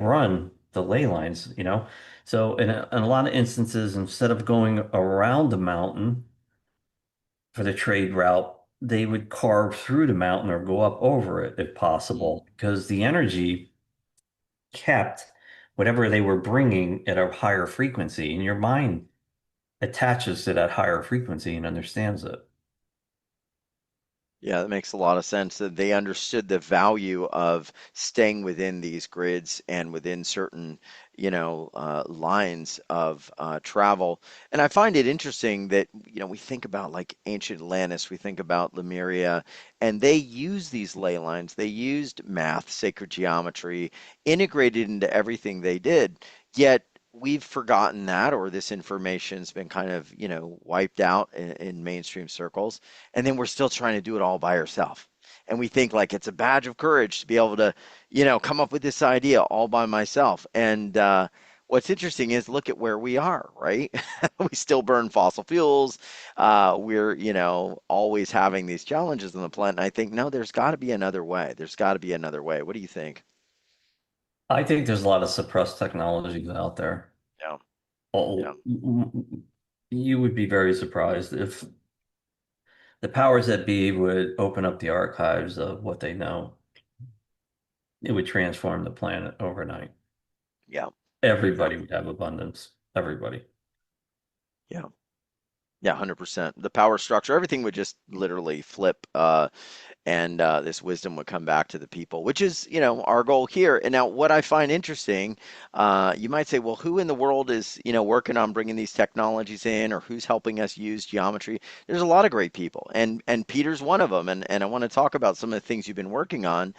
run the ley lines, So in a lot of instances, instead of going around the mountain for the trade route, they would carve through the mountain or go up over it if Mm. possible, because the energy kept whatever they were bringing at a higher frequency, and your mind attaches to that higher frequency and understands it. Yeah, that makes a lot of sense that they understood the value of staying within these grids and within certain, lines of travel. And I find it interesting that, we think about like ancient Atlantis, we think about Lemuria, and they used these ley lines, they used math, sacred geometry, integrated into everything they did. Yet we've forgotten that, or this information's been kind of, wiped out in mainstream circles, and then we're still trying to do it all by ourselves. And we think like it's a badge of courage to be able to, come up with this idea all by myself. And what's interesting is look at where we are, right? We still burn fossil fuels. We're, always having these challenges on the planet. And I think, no, there's got to be another way. There's got to be another way. What do you think? I think there's a lot of suppressed technologies out there. Yeah, yeah. Oh, you would be very surprised if the powers that be would open up the archives of what they know. It would transform the planet overnight. Yeah, yeah, Everybody would have abundance. Everybody. yeah. Yeah, 100%. The power structure, everything would just literally flip, and this wisdom would come back to the people, which is, our goal here. And now, what I find interesting, you might say, well, who in the world is, working on bringing these technologies in, or who's helping us use geometry? There's a lot of great people, and Peter's one of them. And I want to talk about some of the things you've been working on.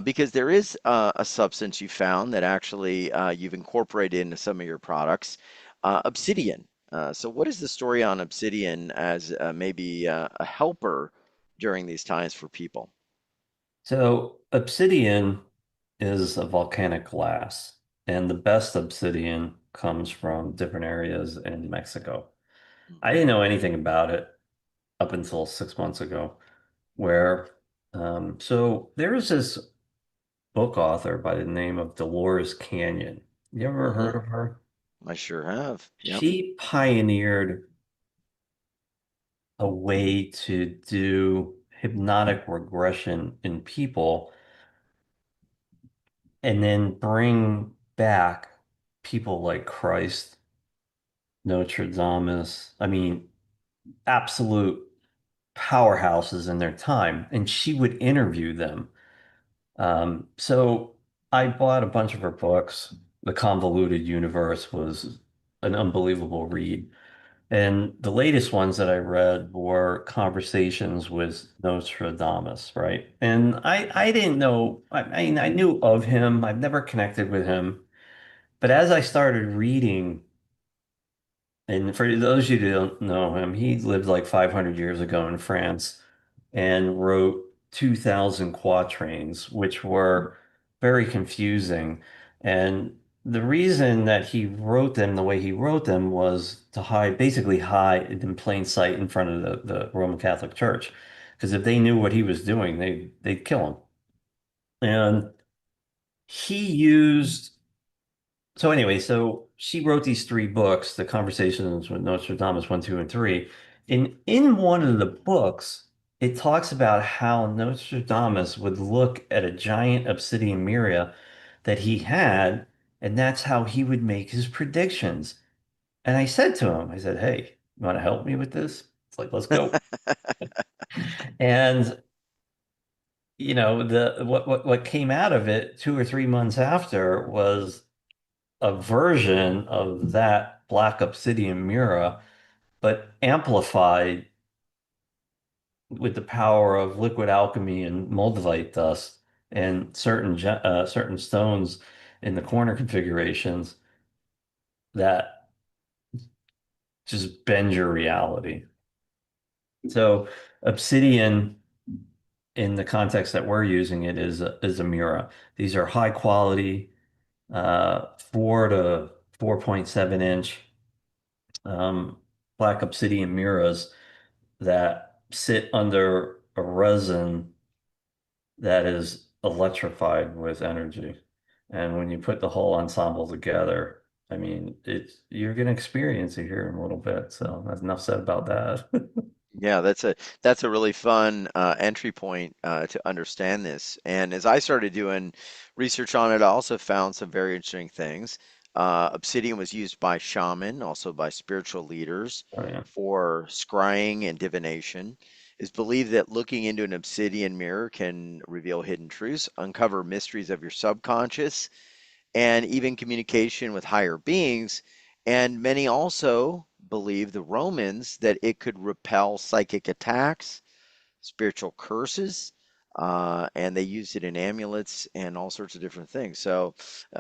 Because there is a substance you found that actually you've incorporated into some of your products, obsidian. So, what is the story on obsidian as maybe a helper during these times for people? So obsidian is a volcanic glass, and the best obsidian comes from different areas in Mexico. I didn't know anything about it up until 6 months ago, where so there is this book author by the name of Dolores Canyon. You ever Mm-hmm. heard of her? I sure have. Yep. She pioneered a way to do hypnotic regression in people and then bring back people like Christ, Notre Dame. I mean, absolute powerhouses in their time. And she would interview them. So I bought a bunch of her books. The Convoluted Universe was an unbelievable read. And the latest ones that I read were Conversations with Nostradamus, right? And I didn't know, I mean, I knew of him. I've never connected with him. But as I started reading, and for those of you who don't know him, he lived like 500 years ago in France and wrote 2,000 quatrains, which were very confusing. And the reason that he wrote them the way he wrote them was to hide, basically hide in plain sight in front of the Roman Catholic Church. Because if they knew what he was doing, they'd kill him. And he used so anyway, so she wrote these three books, The Conversations with Nostradamus 1, 2, and 3. And in one of the books, it talks about how Nostradamus would look at a giant obsidian mirror that he had, and that's how he would make his predictions. And I said to him, I said, "Hey, you want to help me with this?" It's like, let's go. And the what came out of it 2 or 3 months after was a version of that black obsidian mirror, but amplified with the power of liquid alchemy and moldavite dust and certain stones in the corner configurations that just bend your reality. So obsidian, in the context that we're using it, is a mirror. These are high quality, 4 to 4.7 inch um, black obsidian mirrors that sit under a resin that is electrified with energy. And when you put the whole ensemble together, I mean, you're going to experience it here in a little bit. So that's enough said about that. Yeah, that's a really fun entry point to understand this. And as I started doing research on it, I also found some very interesting things. Obsidian was used by shaman, also by spiritual leaders, Oh, yeah. for scrying and divination. It's believed that looking into an obsidian mirror can reveal hidden truths, uncover mysteries of your subconscious, and even communication with higher beings. And many also believe, the Romans, that it could repel psychic attacks, spiritual curses, and they used it in amulets and all sorts of different things. So,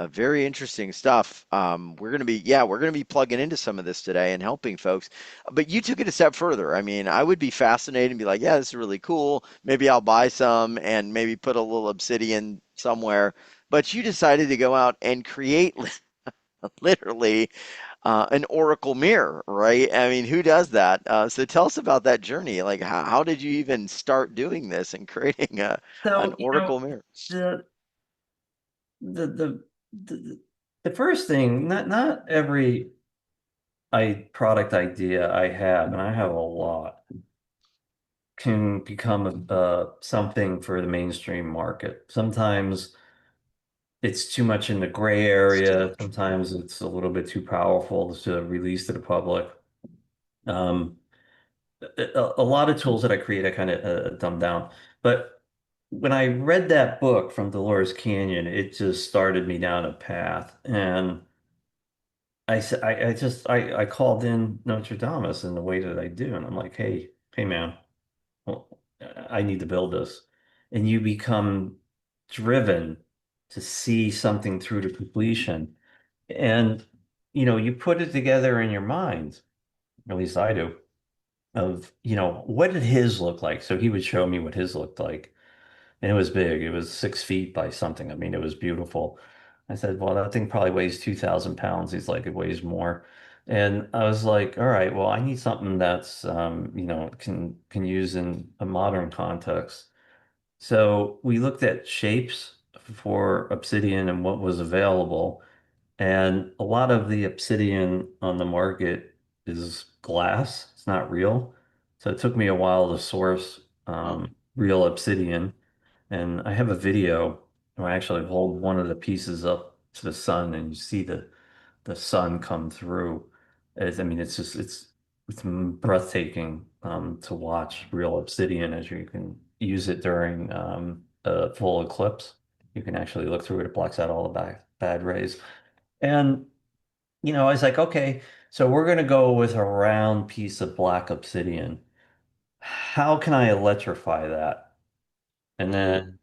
very interesting stuff. We're gonna be plugging into some of this today and helping folks. But you took it a step further. I mean, I would be fascinated and be like, yeah, this is really cool. Maybe I'll buy some and maybe put a little obsidian somewhere. But you decided to go out and create literally an oracle mirror, right? I mean, who does that? So tell us about that journey. Like, how did you even start doing this and creating an So, oracle mirror? the the the the, the first thing, not every product idea I have, and I have a lot, can become something for the mainstream market. Sometimes it's too much in the gray It's too area. much. Sometimes it's a little bit too powerful to release to the public. Um, a lot of tools that I create, I kind of dumb down. But when I read that book from Dolores Canyon, it just started me down a path. And I said, I called in Notre Dame in the way that I do. And I'm like, hey, man, well, I need to build this. And you become driven to see something through to completion. And, you put it together in your mind, at least I do, of, what did his look like? So he would show me what his looked like. And it was big. It was 6 feet by something. I mean, it was beautiful. I said, well, that thing probably weighs 2,000 pounds. He's like, it weighs more. And I was like, all right, well, I need something that's, can use in a modern context. So we looked at shapes for obsidian and what was available. And a lot of the obsidian on the market is glass. It's not real. So it took me a while to source Huh. real obsidian. And I have a video where I actually hold one of the pieces up to the sun and you see the sun come through. I mean, it's breathtaking to watch real obsidian as you can use it during a full eclipse. You can actually look through it. It blocks out all the bad rays. And, I was like, okay, so we're going to go with a round piece of black obsidian. How can I electrify that? And Mm. then,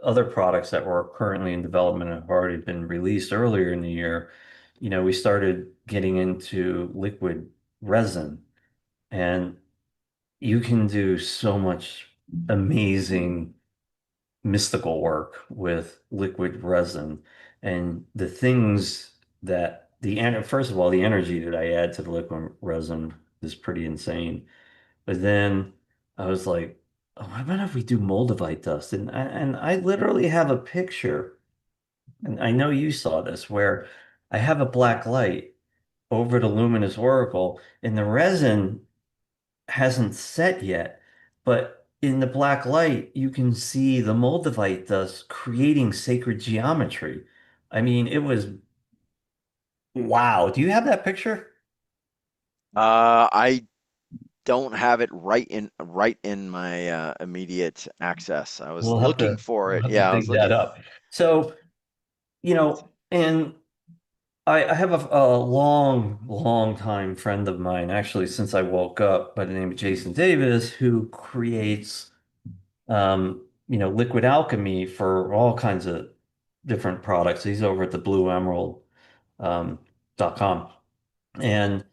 other products that were currently in development have already been released earlier in the year. We started getting into liquid resin, and you can do so much amazing mystical work with liquid resin. And the things first of all, the energy that I add to the liquid resin is pretty insane. But then I was like, oh, what about if we do moldavite dust? And I literally have a picture, and I know you saw this, where I have a black light over the luminous oracle, and the resin hasn't set yet, but in the black light, you can see the moldavite dust creating sacred geometry. I mean, it was wow. Do you have that picture? I don't have it right in my immediate access. I was We'll have looking to for we'll it. have to Yeah, I was dig that looking. up. So, and I have a long, long time friend of mine, actually, since I woke up, by the name of Jason Davis, who creates liquid alchemy for all kinds of different products. He's over at the Blue Emerald .com. And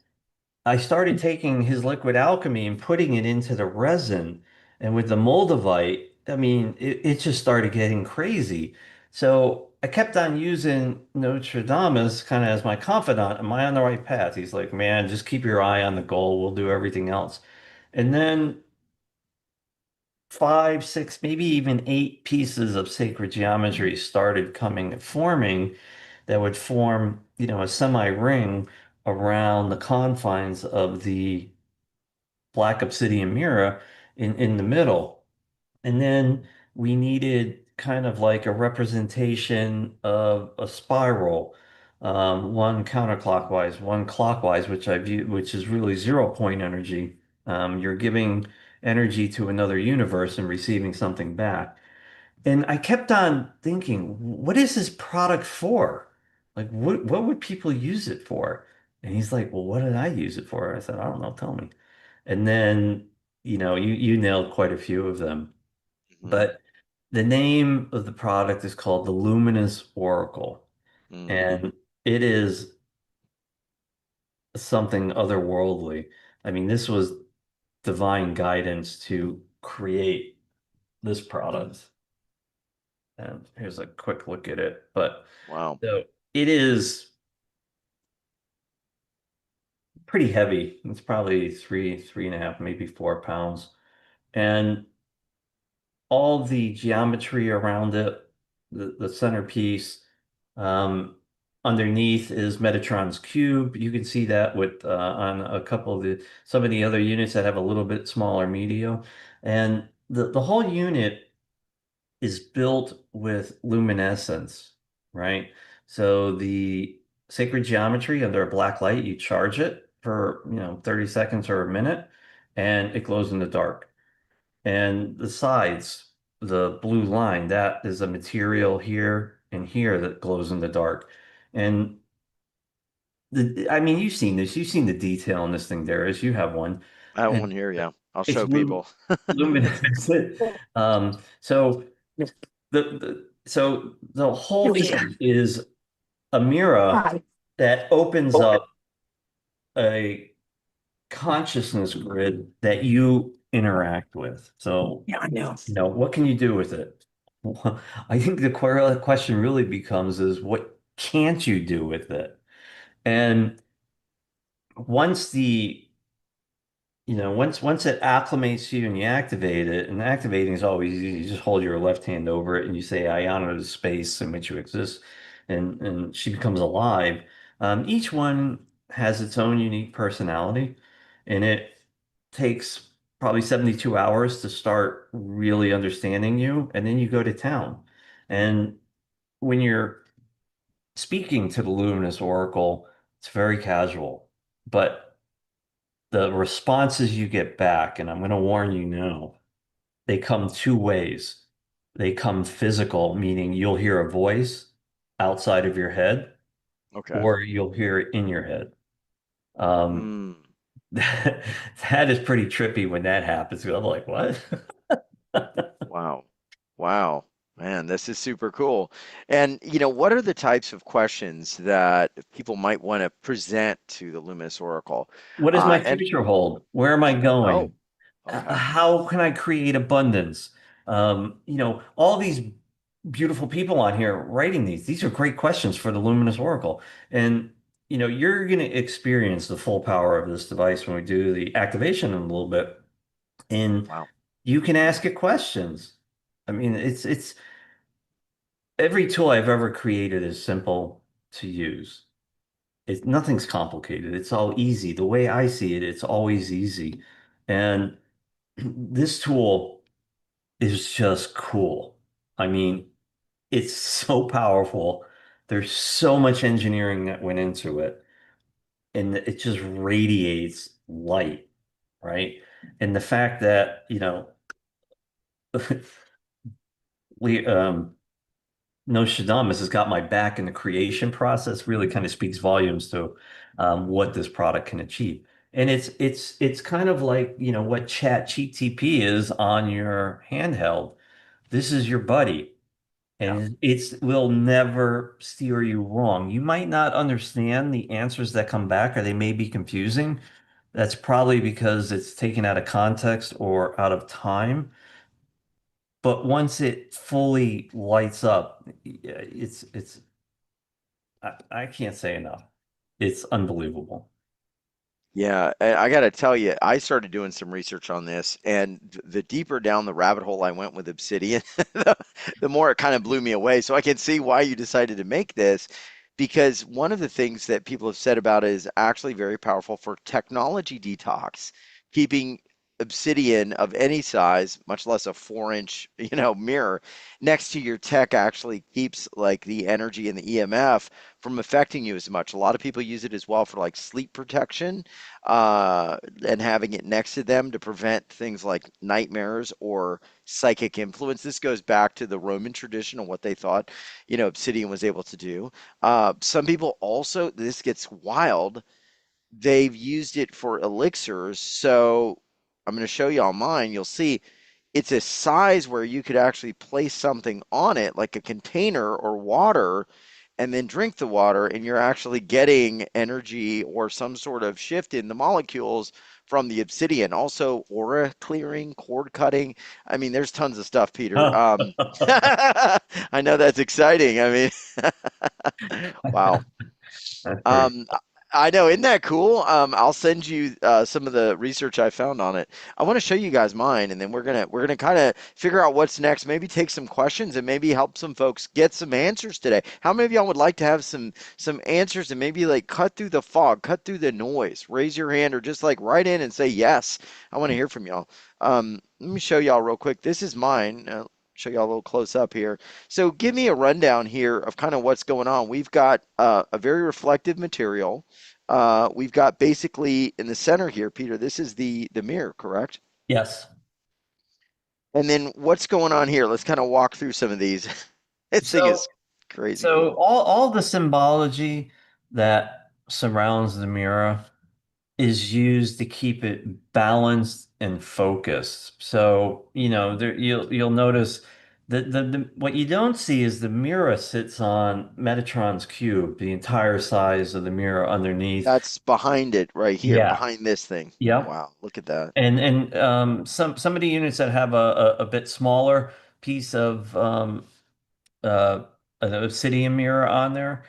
I started taking his liquid alchemy and putting it into the resin. And with the moldavite, I mean, it just started getting crazy. So I kept on using Notre Dame as kind of as my confidant. Am I on the right path? He's like, man, just keep your eye on the goal. We'll do everything else. And then five, six, maybe even eight pieces of sacred geometry started coming, forming that would form, a semi-ring around the confines of the black obsidian mirror in the middle. And then we needed kind of like a representation of a spiral, one counterclockwise, one clockwise, which I view, which is really 0 point energy. You're giving energy to another universe and receiving something back. And I kept on thinking, what is this product for? Like, what would people use it for? And he's like, well, what did I use it for? I said, I don't know, tell me. And then, you nailed quite a few of them. Hmm. But the name of the product is called the Luminous Oracle, Mm. and it is something otherworldly. I mean, this was divine guidance to create this product. And here's a quick look at it. But Wow. so it is pretty heavy. It's probably 3.5, maybe 4 pounds. And all the geometry around it, the centerpiece. Underneath is Metatron's cube. You can see that with on a couple of some of the other units that have a little bit smaller media. And the whole unit is built with luminescence, right? So the sacred geometry under a black light, you charge it for, 30 seconds or a minute, and it glows in the dark. And the sides, the blue line, that is a material here and here that glows in the dark. And I mean, you've seen this. You've seen the detail in this thing, Darius. You have one, I have one and here, yeah. I'll it's show people. luminous. So the whole thing is a mirror that opens up a consciousness grid that you interact with. So, what can you do with it? Well, I think the question really becomes is what can't you do with it? And once the, once it acclimates you and you activate it, and activating is always easy. You just hold your left hand over it and you say, I honor the space in which you exist, and she becomes alive. Each one has its own unique personality, and it takes probably 72 hours to start really understanding you, and then you go to town. And when you're speaking to the Luminous Oracle, it's very casual, but the responses you get back, and I'm going to warn you now, they come two ways. They come physical, meaning you'll hear a voice outside of your head, Okay. or you'll hear it in your head. Um, Mm. that is pretty trippy when that happens. I'm like, what? Wow. Wow. Man, this is super cool. And, what are the types of questions that people might want to present to the Luminous Oracle? What does my And, future hold? Where am I oh, going? okay. How can I create abundance? All these beautiful people on here writing these. These are great questions for the Luminous Oracle. And, you're going to experience the full power of this device when we do the activation in a little bit. And Wow. you can ask it questions. I mean, it's every tool I've ever created is simple to use. Nothing's complicated. It's all easy. The way I see it, it's always easy. And this tool is just cool. I mean, it's so powerful. There's so much engineering that went into it, and it just radiates light, right? And the fact that, we Nostradamus has got my back in the creation process really kind of speaks volumes to what this product can achieve. And it's kind of like, what Chat GTP is on your handheld. This is your buddy. Yeah. And it's will never steer you wrong. You might not understand the answers that come back, or they may be confusing. That's probably because it's taken out of context or out of time. But once it fully lights up, yeah, I can't say enough. It's unbelievable. Yeah, I got to tell you, I started doing some research on this, and the deeper down the rabbit hole I went with obsidian, the, the more it kind of blew me away. So I can see why you decided to make this, because one of the things that people have said about it is actually very powerful for technology detox, keeping obsidian of any size, much less a 4 inch, mirror next to your tech actually keeps like the energy and the EMF from affecting you as much. A lot of people use it as well for like sleep protection and having it next to them to prevent things like nightmares or psychic influence. This goes back to the Roman tradition and what they thought, obsidian was able to do. Some people also, this gets wild, they've used it for elixirs. So I'm going to show you on mine. You'll see it's a size where you could actually place something on it, like a container or water, and then drink the water, and you're actually getting energy or some sort of shift in the molecules from the obsidian. Also, aura clearing, cord cutting. I mean, there's tons of stuff, Peter. Huh. I know that's exciting. I mean, wow. That's pretty. Um, I know, isn't that cool? I'll send you some of the research I found on it. I want to show you guys mine, and then we're gonna kind of figure out what's next. Maybe take some questions and maybe help some folks get some answers today. How many of y'all would like to have some answers and maybe like cut through the fog, cut through the noise? Raise your hand or just like write in and say yes. I want to hear from y'all. Let me show y'all real quick. This is mine. Show y'all a little close up here. So give me a rundown here of kind of what's going on. We've got a very reflective material. We've got basically in the center here, Peter, this is the mirror, correct? Yes. And then what's going on here? Let's kind of walk through some of these. This thing So is crazy so cool. all the symbology that surrounds the mirror is used to keep it balanced and focused. So, there you'll notice that what you don't see is the mirror sits on Metatron's cube, the entire size of the mirror underneath. That's behind it right here, Yeah. behind this thing. Yep. Wow, look at that. And some of the units that have a bit smaller piece of uh, an obsidian mirror on there,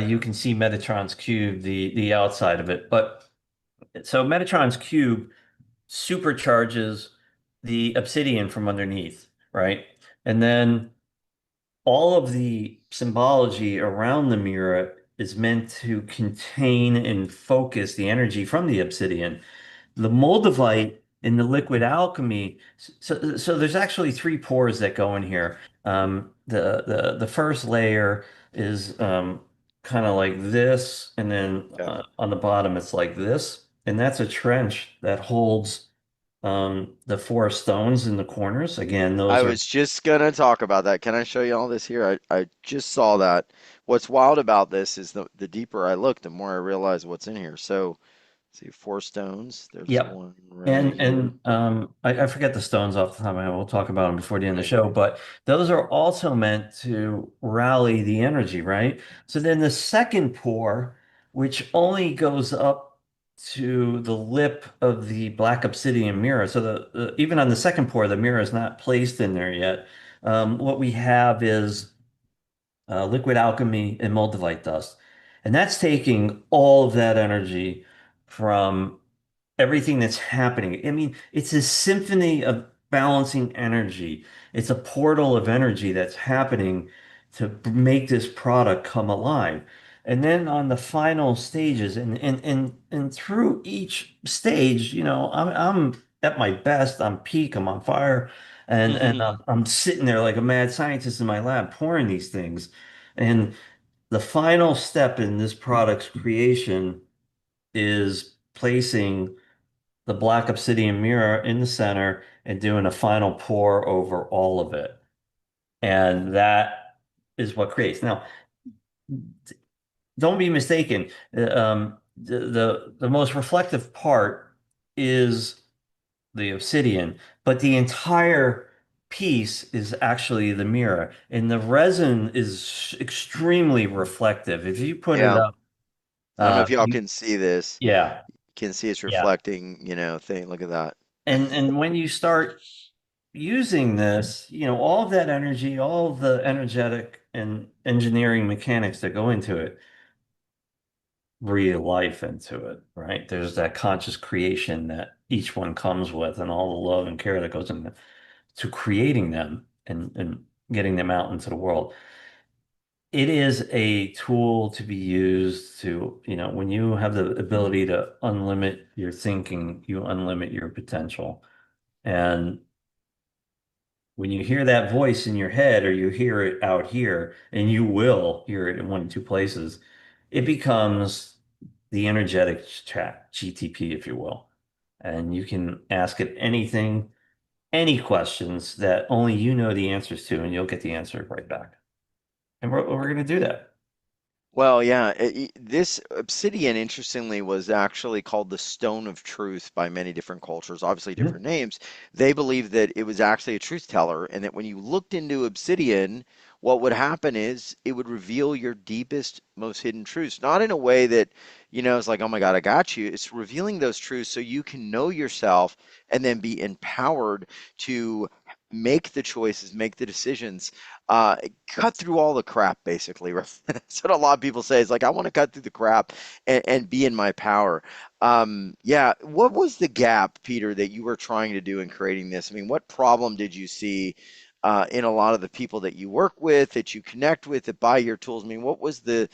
you can see Metatron's cube, the outside of it. But so Metatron's cube supercharges the obsidian from underneath, right? And then all of the symbology around the mirror is meant to contain and focus the energy from the obsidian. The moldavite in the liquid alchemy, so there's actually three pores that go in here. The first layer is kind of like this, and then Okay. on the bottom it's like this, and that's a trench that holds the four stones in the corners. Again, I those are, was just gonna talk about that. Can I show you all this here? I just saw that. What's wild about this is the deeper I look, the more I realize what's in here. So, see, four stones. There's yep. one right here. And I forget the stones off the top of my head. We'll talk about them before the end of the Okay. show, but those are also meant to rally the energy, right? So then the second pour, which only goes up to the lip of the black obsidian mirror. So even on the second pour, the mirror is not placed in there yet. What we have is liquid alchemy and moldavite dust. And that's taking all of that energy from everything that's happening. I mean, it's a symphony of balancing energy. It's a portal of energy that's happening to make this product come alive. And then on the final stages and through each stage, I'm at my best, I'm peak, I'm on fire, and I'm sitting there like a mad scientist in my lab pouring these things. And the final step in this product's creation is placing the black obsidian mirror in the center and doing a final pour over all of it. And that is what creates. Now, don't be mistaken. The most reflective part is the obsidian, but the entire piece is actually the mirror. And the resin is extremely reflective. If you put it Yeah. up, I don't know if y'all you, can see this. yeah, You can see it's yeah. reflecting, thing. Look at that. And when you start using this, all of that energy, all of the energetic and engineering mechanics that go into it, breathe life into it, right? There's that conscious creation that each one comes with and all the love and care that goes into to creating them and getting them out into the world. It is a tool to be used to, when you have the ability to unlimit your thinking, you unlimit your potential. And when you hear that voice in your head or you hear it out here, and you will hear it in one of two places, it becomes the energetic chat, GTP, if you will. And you can ask it anything, any questions that only you know the answers to, and you'll get the answer right back. And we're going to do that. Well, yeah, this obsidian, interestingly, was actually called the Stone of Truth by many different cultures, obviously Mhm. different names. They believed that it was actually a truth teller, and that when you looked into obsidian, what would happen is it would reveal your deepest, most hidden truths. Not in a way that, it's like, oh my God, I got you. It's revealing those truths so you can know yourself and then be empowered to make the choices, make the decisions, uh, cut through all the crap, basically. Right? That's what a lot of people say. It's like, I want to cut through the crap and be in my power. Yeah. What was the gap, Peter, that you were trying to do in creating this? I mean, what problem did you see in a lot of the people that you work with, that you connect with, that buy your tools? I mean, what was the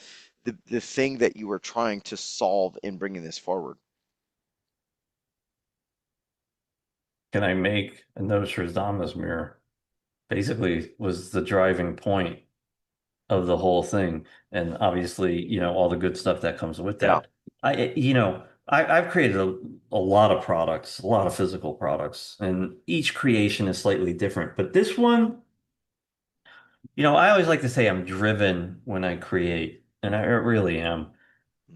thing that you were trying to solve in bringing this forward? Can I make a Nostradamus mirror? Basically, was the driving point of the whole thing. And obviously, all the good stuff that comes with Yeah. that. I've created a lot of products, a lot of physical products, and each creation is slightly different. But this one, I always like to say I'm driven when I create, and I really am. Mm.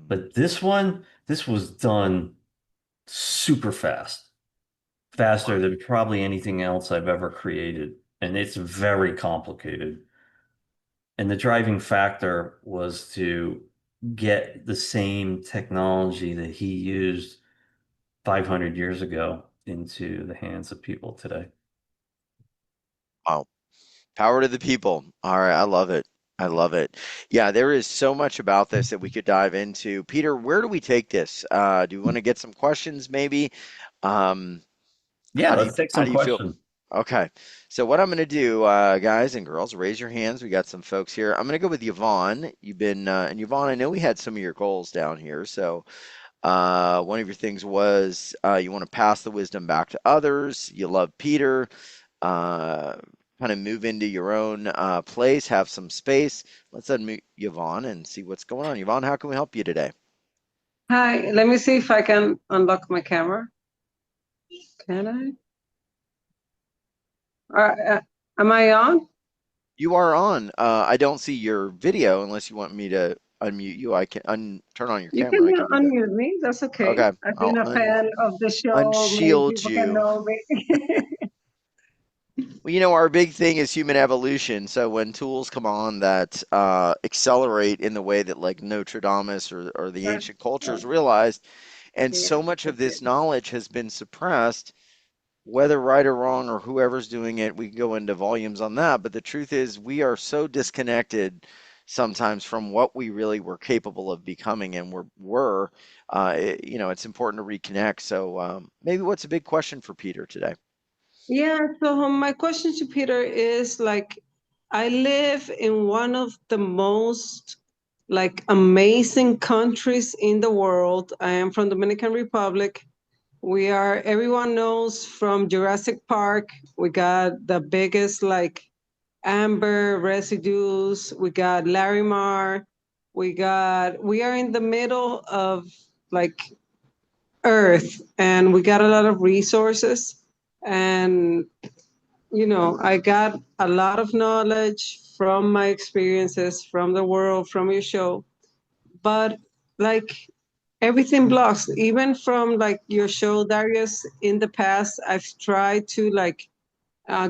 But this was done super fast, faster than probably anything else I've ever created. And it's very complicated. And the driving factor was to get the same technology that he used 500 years ago into the hands of people today. Wow. Power to the people. All right, I love it. I love it. Yeah, there is so much about this that we could dive into. Peter, where do we take this? Do we want to get some questions maybe? Um, Yeah, how do you let's take how some do you feel? questions. Okay. So what I'm going to do, guys and girls, raise your hands. We got some folks here. I'm going to go with Yvonne. You've been and Yvonne, I know we had some of your goals down here. So one of your things was you want to pass the wisdom back to others. You love Peter. uh, Kind of move into your own place, have some space. Let's unmute Yvonne and see what's going on. Yvonne, how can we help you today? Hi, let me see if I can unlock my camera. Can I? Am I on? You are on. I don't see your video unless you want me to unmute you. I can turn on your You camera. can I can do that. unmute me. That's okay. Okay, I've I'll been a fan of the show. Many unshield people can you. know me. Well, our big thing is human evolution. So when tools come on that accelerate in the way that like Notre Dame or the That's, ancient cultures realized, and yeah, so much of that's this it. knowledge has been suppressed, whether right or wrong or whoever's doing it, we can go into volumes on that. But the truth is, we are so disconnected sometimes from what we really were capable of becoming, and it's important to reconnect. So maybe what's a big question for Peter today? Yeah, so my question to Peter is like, I live in one of the most like amazing countries in the world. I am from Dominican Republic. Everyone knows from Jurassic Park, we got the biggest like amber residues, we got Larimar, we are in the middle of like Earth and we got a lot of resources. And, I got a lot of knowledge from my experiences, from the world, from your show. But like everything blocks, even from like your show, Darius, in the past, I've tried to like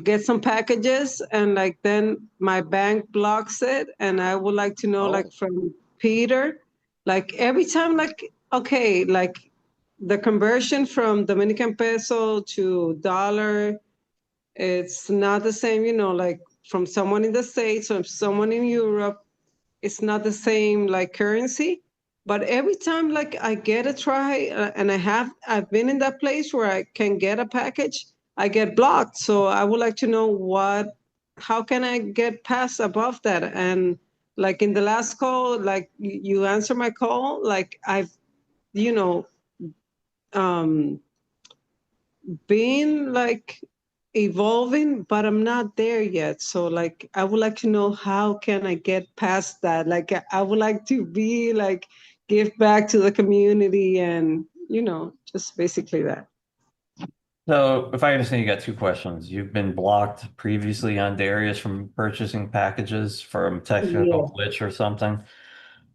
get some packages and like then my bank blocks it. And I would like to know like Oh, from Peter, like every time, like, okay, like the conversion from Dominican peso to dollar, it's not the same, like from someone in the States or someone in Europe, it's not the same like currency. But every time like I get a try and I've been in that place where I can get a package, I get blocked. So I would like to know how can I get past above that? And like in the last call, like you answer my call, like I've, you know, um, been like evolving, but I'm not there yet. So like I would like to know how can I get past that? Like I would like to be like give back to the community and just basically that. So, if I understand, you got two questions. You've been blocked previously on Darius from purchasing packages from technical Yeah. glitch or something.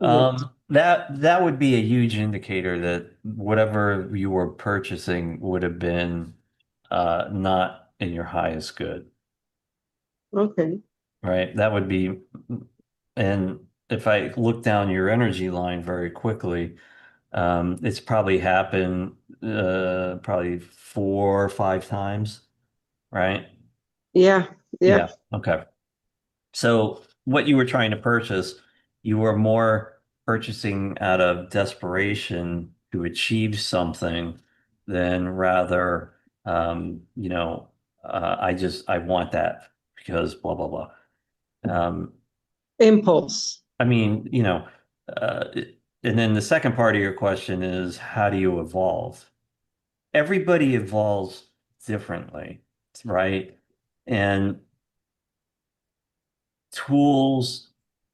Yes. That would be a huge indicator that whatever you were purchasing would have been not in your highest good, Okay. right? That would be, and if I look down your energy line very quickly, it's probably happened probably 4 or 5 times, right? Yeah. Yeah. Yeah. Okay. So what you were trying to purchase, you were more purchasing out of desperation to achieve something than rather, I want that because blah blah blah. Um, Impulse. I mean, uh, and then the second part of your question is how do you evolve? Everybody evolves differently, right? And tools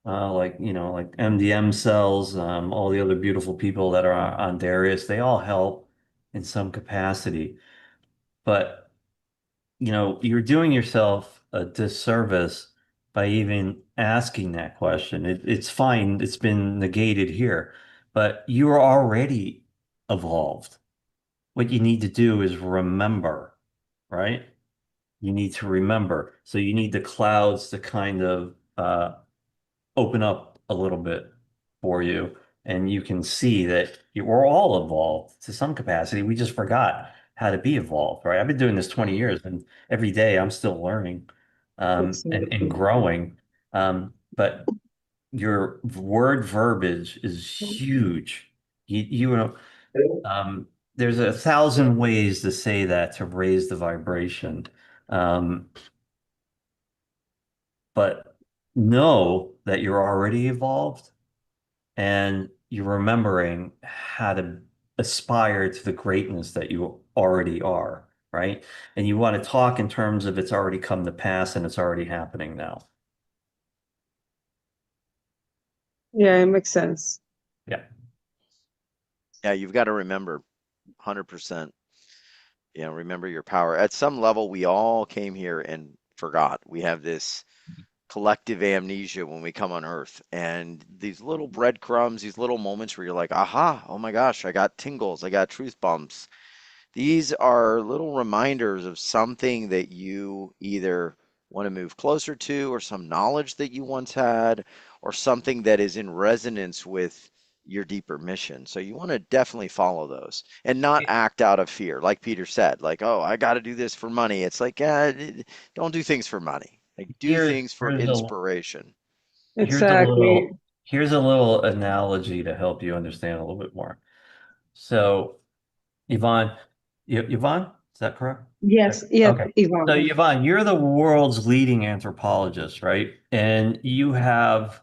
like MDM cells, all the other beautiful people that are on Darius, they all help in some capacity. But you're doing yourself a disservice by even asking that question. It's fine, it's been negated here, but you are already evolved. What you need to do is remember, right? You need to remember. So you need the clouds to kind of open up a little bit for you, and you can see that we're all evolved to some capacity. We just forgot how to be evolved, right? I've been doing this 20 years, and every day I'm still learning and Exactly. growing. But your word verbiage is huge. You know, there's 1,000 ways to say that to raise the vibration. Um, but know that you're already evolved and you're remembering how to aspire to the greatness that you already are, right? And you want to talk in terms of it's already come to pass and it's already happening now. Yeah, it makes sense. Yeah. Yeah, you've got to remember 100%. Remember your power. At some level, we all came here and forgot. We have this collective amnesia when we come on Earth. And these little breadcrumbs, these little moments where you're like, aha, oh my gosh, I got tingles, I got truth bumps. These are little reminders of something that you either want to move closer to, or some knowledge that you once had, or something that is in resonance with your deeper mission. So you want to definitely follow those and not act out of fear. Like Peter said, like, oh, I got to do this for money. It's like, don't do things for money. Like, do Here's things for here's a inspiration. here's a Exactly. little here's a little analogy to help you understand a little bit more. So Yvonne, Yvonne, is that correct? Yes. Yes, Okay. So Yvonne. Yvonne, you're the world's leading anthropologist, right? And you have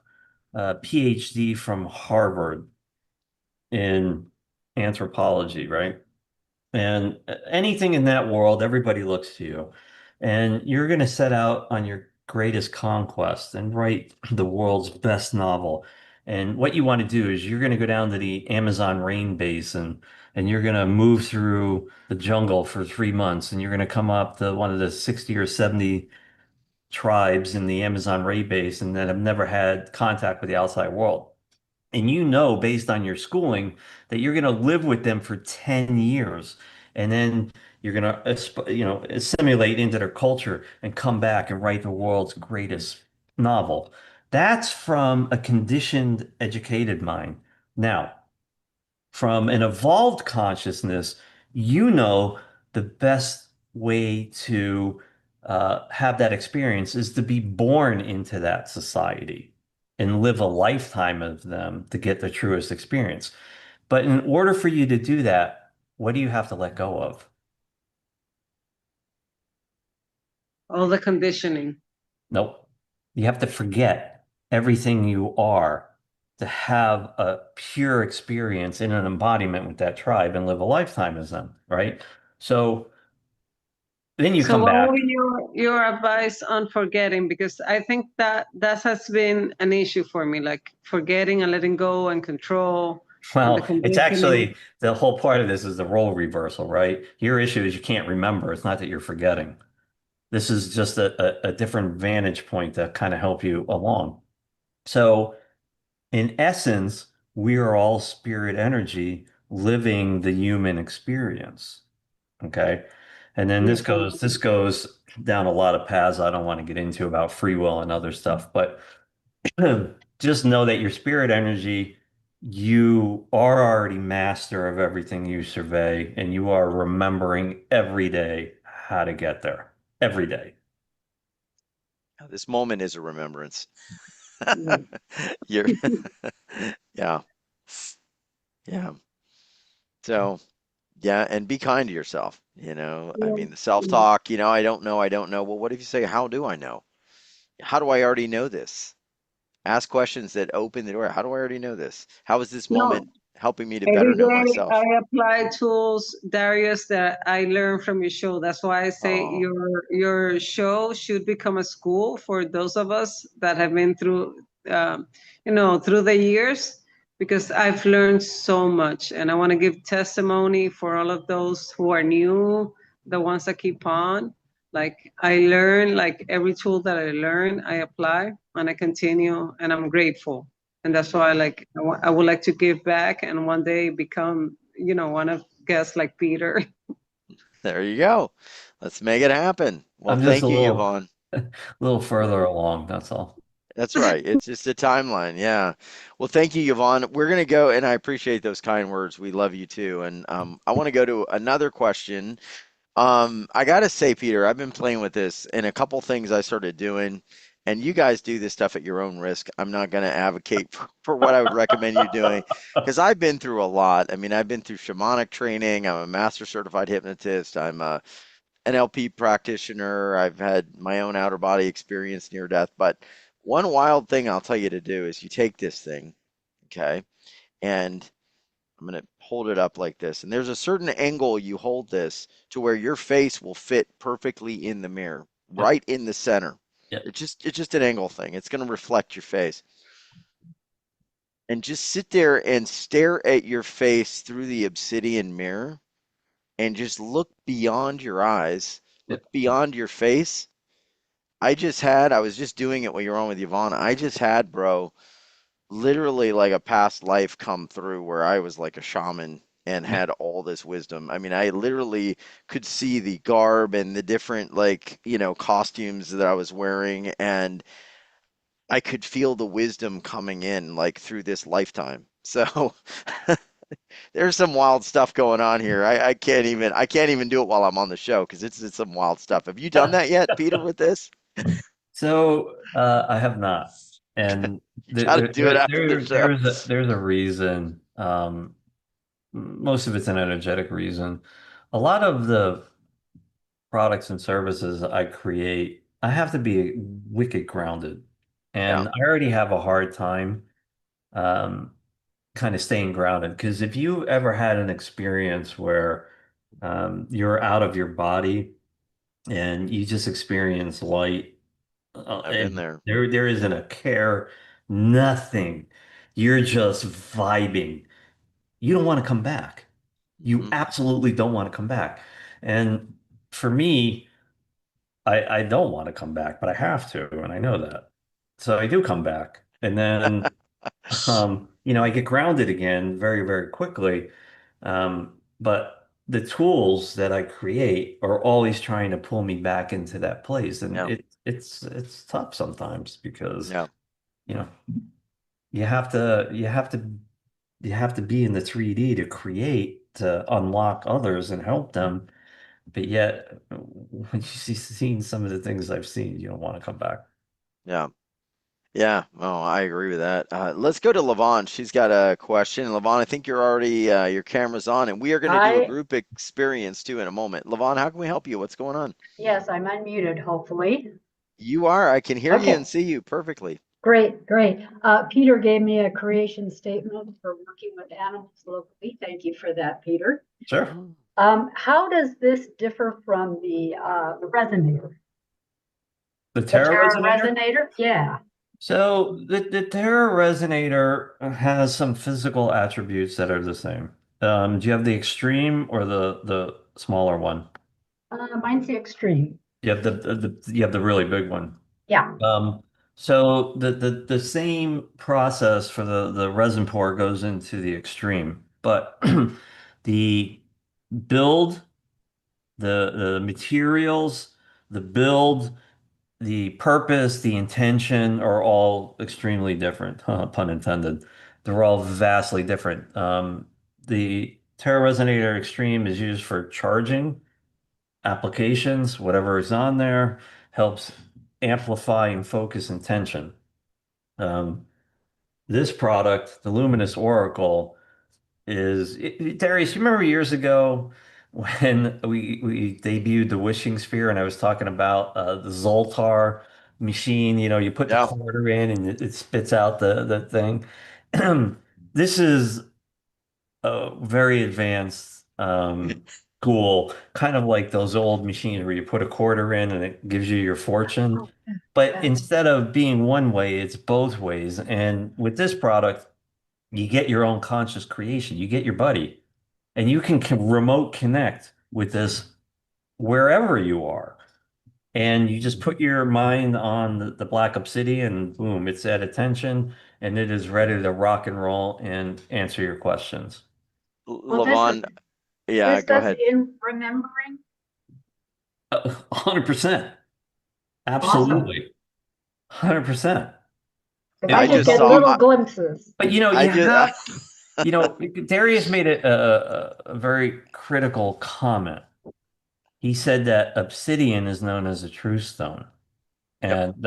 a PhD from Harvard in anthropology, right? And anything in that world, everybody looks to you. And you're going to set out on your greatest conquest and write the world's best novel. And what you want to do is you're going to go down to the Amazon rain basin and you're going to move through the jungle for 3 months and you're going to come up to one of the 60 or 70 tribes in the Amazon rain basin that have never had contact with the outside world. And based on your schooling that you're going to live with them for 10 years and then you're going to assimilate into their culture and come back and write the world's greatest novel. That's from a conditioned educated mind. Now, from an evolved consciousness, the best way to have that experience is to be born into that society and live a lifetime of them to get the truest experience. But in order for you to do that, what do you have to let go of? All the conditioning. Nope. You have to forget everything you are to have a pure experience in an embodiment with that tribe and live a lifetime as them, right? So then you So come what back. would be your advice on forgetting? Because I think that has been an issue for me, like forgetting and letting go and control and the Well, it's conditioning. actually the whole part of this is the role reversal, right? Your issue is you can't remember. It's not that you're forgetting. This is just a different vantage point to kind of help you along. So, in essence, we are all spirit energy living the human experience. Okay. And then Yes, this goes down a lot of paths I don't want to get into about free will and other stuff, but just know that your spirit energy, you are already master of everything you survey, and you are remembering every day how to get there. Every day. This moment is a remembrance. yes. You're, yeah, yeah. So, yeah, and be kind to yourself. I Yes, mean, the yes. self-talk, I don't know, I don't know. Well, what if you say, how do I know? How do I already know this? Ask questions that open the door. How do I already know this? How is this No, moment helping me to better every know day I myself? apply tools, Darius, that I learned from your show. That's why I say Oh, your show should become a school for those of us that have been through, through the years, because I've learned so much, and I want to give testimony for all of those who are new, the ones that keep on. Like I learn, like every tool that I learn, I apply and I continue, and I'm grateful, and that's why I would like to give back and one day become one of guests like Peter. there you go. Let's make it happen. Well, I'm just thank you, Yvonne. a little further along, that's all. That's right. It's just a timeline. Yeah. Well, thank you, Yvonne. We're going to go, and I appreciate those kind words. We love you too. And I want to go to another question. I gotta say, Peter, I've been playing with this and a couple things I started doing, and you guys do this stuff at your own risk. I'm not gonna advocate for what I would recommend you doing because I've been through a lot. I mean, I've been through shamanic training. I'm a master certified hypnotist. I'm a NLP practitioner. I've had my own outer body experience near death. But one wild thing I'll tell you to do is you take this thing, okay, and I'm going to hold it up like this. And there's a certain angle you hold this to where your face will fit perfectly in the mirror, Yep. right in the center. Yep. It's just an angle thing. It's going to reflect your face. And just sit there and stare at your face through the obsidian mirror and just look beyond your eyes, look Yep. beyond your face. I was just doing it while you're on with Yvonne. I just had, bro, literally like a past life come through where I was like a shaman and Yep. had all this wisdom. I mean, I literally could see the garb and the different like, costumes that I was wearing, and I could feel the wisdom coming in like through this lifetime. So there's some wild stuff going on here. I can't even do it while I'm on the show because it's some wild stuff. Have you done that yet, Peter, with this? So I have not, and You got to do it after the show. there's a reason. Most of it's an energetic reason. A lot of the products and services I create, I have to be wicked grounded, Yeah, and I already have a hard time um, kind of staying grounded. Because if you ever had an experience where you're out of your body and you just experience light. I've been And there. there isn't a care, nothing. You're just vibing. You don't want to come back. You Hmm. absolutely don't want to come back. And for me, I don't want to come back, but I have to, and I know that. So I do come back. And then I get grounded again very, very quickly. But the tools that I create are always trying to pull me back into that place. And Yeah, it's tough sometimes because, yeah, you know, you have to be in the 3D to create, to unlock others and help them. But yet when you see seeing some of the things I've seen, you don't want to come back. yeah. Yeah, oh, I agree with that. Let's go to Levon. She's got a question. Levon, I think you're already your camera's on, and we are going to do a I, group experience too in a moment. Levon, how can we help you? What's going on? yes, I'm unmuted, hopefully. You are. I can hear you and Okay, see you perfectly. great, great. Peter gave me a creation statement for working with animals locally. Thank you for that, Peter. Sure. How does this differ from the resonator? The The Terra Terra Resonator? resonator? Yeah. So the Terra Resonator has some physical attributes that are the same. Do you have the extreme or the smaller one? Mine's the extreme. You have you have the really big one. Yeah. Um, so the same process for the resin pour goes into the extreme, but the build, the materials, the build, the purpose, the intention are all extremely different, pun intended. They're all vastly different. The Terra Resonator Extreme is used for charging applications, whatever is on there, helps amplify and focus intention. Um, this product, the Luminous Oracle, Darius, you remember years ago when we debuted the wishing sphere and I was talking about the Zoltar machine, you put the Yeah. quarter in and it spits out the thing. This is a very advanced tool, kind of like those old machines where you put a quarter in and it gives you your fortune. But Yeah. instead of being one way, it's both ways. And with this product, you get your own conscious creation. You get your buddy, and you can remote connect with this wherever you are. And you just put your mind on the black obsidian, boom, it's at attention, and it is ready to rock and roll and answer your questions. Well, this Levon, yeah, this go does ahead. in remembering. 100%. Awesome. Absolutely. 100%. Because It I I will just just get help saw you. little glimpses. But I you just have, Darius made a very critical comment. He said that obsidian is known as a true stone, Yep. and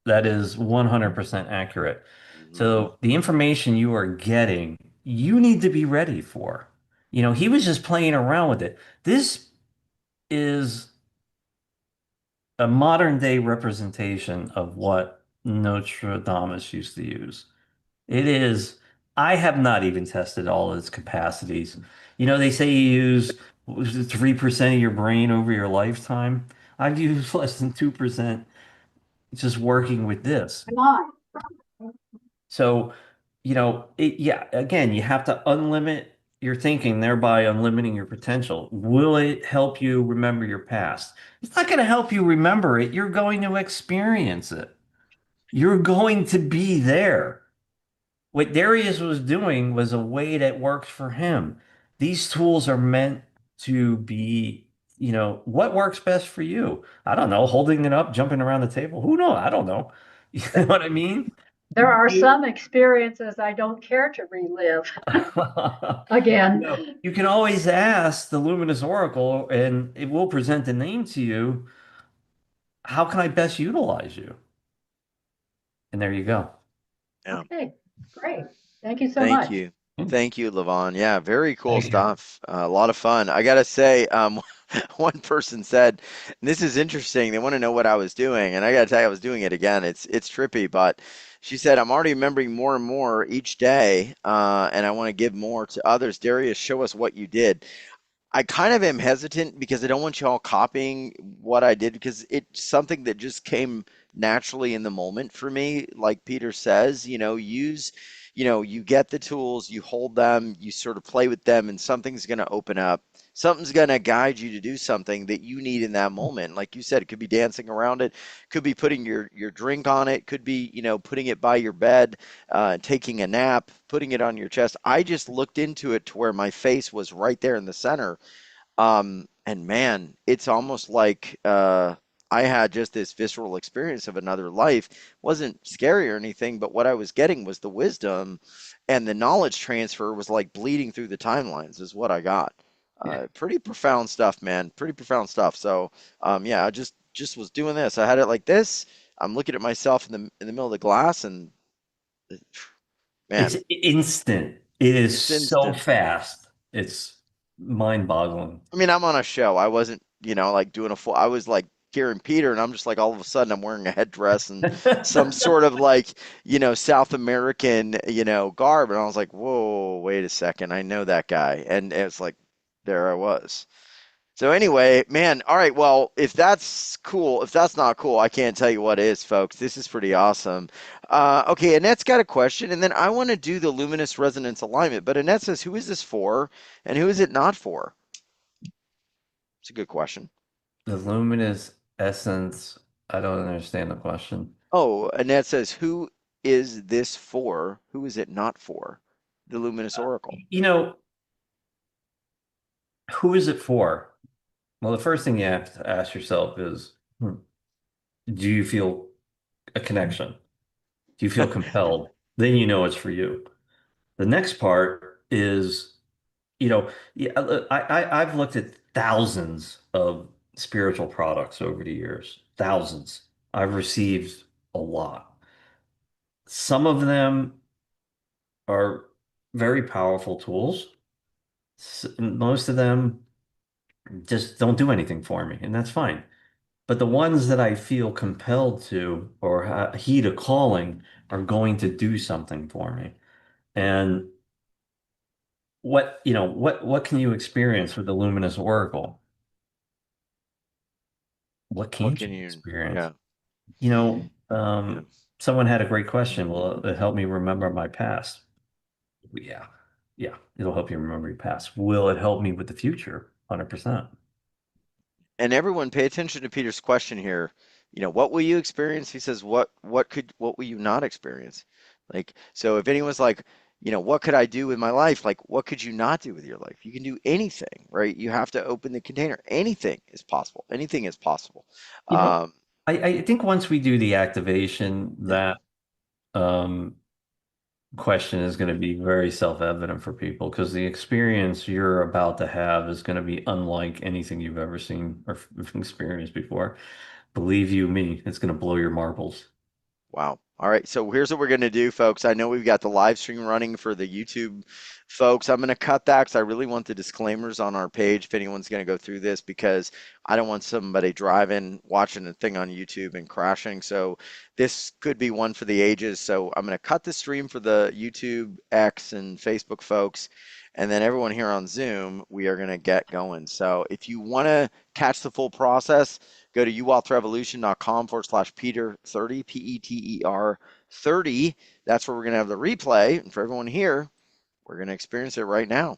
that is 100% accurate. Mhm. So the information you are getting, you need to be ready for. He was just playing around with it. This is a modern day representation of what Notre Dame used to use. It is, I have not even tested all its capacities. They say you use 3% of your brain over your lifetime. I've used less than 2% just working with this. Come on. So, yeah, again, you have to unlimit your thinking, thereby unlimiting your potential. Will it help you remember your past? It's not going to help you remember it. You're going to experience it. You're going to be there. What Darius was doing was a way that works for him. These tools are meant to be, what works best for you? I don't know, holding it up, jumping around the table. Who knows? I don't know. You know what I mean? There are You, some experiences I don't care to relive you again. know, you can always ask the Luminous Oracle and it will present the name to you. How can I best utilize you? And there you go. Yeah. Okay, great. Thank you so Thank much. you. Thank you, Levon. Yeah, very cool Thank you. stuff. A lot of fun. I gotta say, one person said, and this is interesting. They want to know what I was doing, and I gotta tell you, I was doing it again. It's trippy, but she said, I'm already remembering more and more each day, and I want to give more to others. Darius, show us what you did. I kind of am hesitant because I don't want y'all copying what I did because it's something that just came naturally in the moment for me. Like Peter says, you get the tools, you hold them, you sort of play with them, and something's going to open up. Something's going to guide you to do something that you need in that moment. Like you said, it could be dancing around it, could be putting your drink on it, could be, putting it by your bed, taking a nap, putting it on your chest. I just looked into it to where my face was right there in the center, and man, it's almost like I had just this visceral experience of another life. Wasn't scary or anything, but what I was getting was the wisdom and the knowledge transfer was like bleeding through the timelines, is what I got. Pretty profound stuff, man. Pretty profound stuff. So, yeah, I just was doing this. I had it like this. I'm looking at myself in the middle of the glass, and It's man, instant. It is it's so instant. fast. It's mind-boggling. I mean, I'm on a show. I wasn't, like doing a full, I was like hearing Peter, and I'm just like, all of a sudden, I'm wearing a headdress and some sort of like, South American, garb. And I was like, whoa, wait a second. I know that guy. And it's like, there I was. So anyway, man, all right, well, if that's cool, if that's not cool, I can't tell you what is, folks. This is pretty awesome. Okay, Annette's got a question, and then I want to do the luminous resonance alignment. But Annette says, who is this for, and who is it not for? It's a good question. The luminous essence, I don't understand the question. Oh, Annette says, who is this for? Who is it not for? The luminous oracle. You know, who is it for? Well, the first thing you have to ask yourself is, do you feel a connection? Do you feel compelled? Then you know it's for you. The next part is, yeah, I've looked at thousands of spiritual products over the years, thousands. I've received a lot. Some of them are very powerful tools. Most of them just don't do anything for me, and that's fine. But the ones that I feel compelled to or heed a calling are going to do something for me. And what can you experience with the Luminous Oracle? What What can't can you you, experience? yeah, You know, yeah. someone had a great question. Will it help me remember my past? Yeah. Yeah. It'll help you remember your past. Will it help me with the future? 100%. And everyone pay attention to Peter's question here. What will you experience? He says, what will you not experience? Like, so if anyone's like, what could I do with my life? Like, what could you not do with your life? You can do anything, right? You have to open the container. Anything is possible. Anything is possible. You know, Um, I think once we do the activation, yeah. that um, question is going to be very self-evident for people because the experience you're about to have is going to be unlike anything you've ever seen or experienced before. Believe you me, it's going to blow your marbles. Wow. All right. So here's what we're going to do, folks. I know we've got the live stream running for the YouTube folks. I'm going to cut that because I really want the disclaimers on our page if anyone's going to go through this because I don't want somebody driving, watching a thing on YouTube and crashing. So this could be one for the ages. So I'm going to cut the stream for the YouTube, X, and Facebook folks. And then everyone here on Zoom, we are going to get going. So if you want to catch the full process, go to uwealthrevolution.com/Peter30, Peter 30. That's where we're going to have the replay. And for everyone here, we're going to experience it right now.